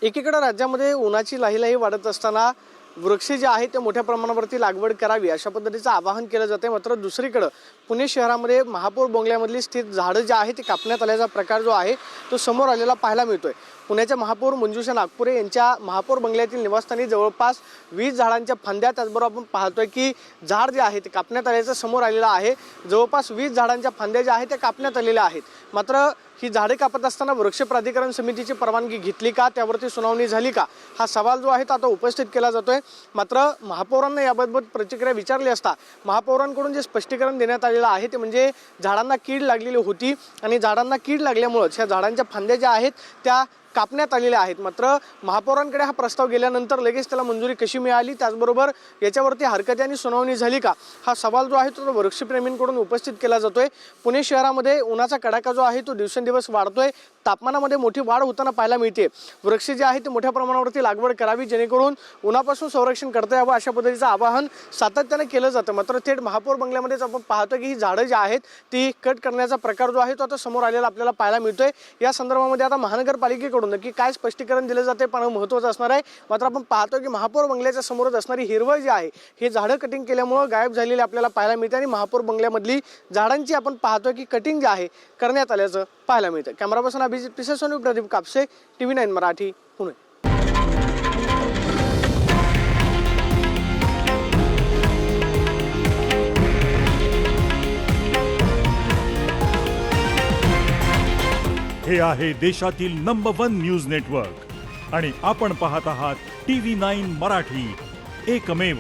एकीकडे राज्यामध्ये उन्हाची लाहीलाही वाढत असताना वृक्ष जे आहे ते मोठ्या प्रमाणावरती लागवड करावी अशा पद्धतीचं आवाहन केलं जाते। मात्र दुसरीकडे पुणे शहरामध्ये महापौर बंगल्यामधली स्थित झाडं जे आहे ते कापण्यात आल्याचा प्रकार जो आहे तो समोर आलेला पाहायला मिळतोय। पुण्याच्या महापौर मंजुषा नागपुरे यांच्या महापौर बंगल्यातील निवासस्थानी जवळपास 20 झाडांच्या फांद्या, त्याचबरोबर आपण पाहतोय की झाड जे आहे ते कापण्यात आल्याचं समोर आलेलं आहे। जवळपास 20 झाडांच्या फांद्या ज्या आहेत त्या कापण्यात आलेल्या आहेत। मात्र ही झाडे कापत असताना वृक्ष प्राधिकरण समितीची परवानगी घेतली का, त्यावरती सुनावणी झाली का, हा सवाल जो आहे तो आता उपस्थित केला जातोय। मात्र महापौरांना याबाबत प्रतिक्रिया विचारली असता महापौरांकडून जे स्पष्टीकरण देण्यात आलेलं आहे ते म्हणजे झाडांना कीड लागलेली होती आणि झाडांना कीड लागल्यामुळे ह्या झाडांच्या फांद्या ज्या आहेत त्या कापण्यात आलेल्या आहेत। मात्र महापौरांकडे हा प्रस्ताव गेल्यानंतर लगेच त्याला मंजुरी कशी मिळाली, त्याचबरोबर याच्यावरती हरकत आणि सुनावणी झाली का, हा सवाल जो आहे तो वृक्षप्रेमींकडून उपस्थित केला जातोय। पुणे शहरामध्ये उन्हाचा कडाका जो आहे तो दिवसेंदिवस वाढतोय, तापमानामध्ये मोठी वाढ होताना पाहायला मिळते। वृक्ष जे आहे ते मोठ्या प्रमाणावरती लागवड करावी जेणेकरून उन्हापासून संरक्षण करता यावं अशा पद्धतीचं आवाहन सातत्याने केलं जातं। मात्र थेट महापौर बंगल्यामध्येच आपण पाहतो की ही झाडं जी आहेत ती कट करण्याचा प्रकार जो आहे तो आता समोर आलेला आपल्याला पाहायला मिळतोय। या संदर्भामध्ये आता महानगरपालिकेकडून नक्की काय स्पष्टीकरण दिले जाते पण महत्त्वाचं असणार आहे। मात्र आपण पाहतो की महापौर बंगल्याच्या समोरच असणारी हिरवळ जी आहे हे झाडं कटिंग केल्यामुळे गायब झालेली आपल्याला पाहायला मिळते आणि महापौर बंगल्यामधली झाडांची आपण पाहतोय की कटिंग जे आहे करण्यात आल्याचं पाहायला मिळतं। Camera person Abhijit Pisesoni, Pradeep Kapse, TV9 Marathi, Pune. हे आहे देशातील नंबर 1 न्यूज नेटवर्क आणि आपण पाहत आहात TV9 मराठी, एकमेव।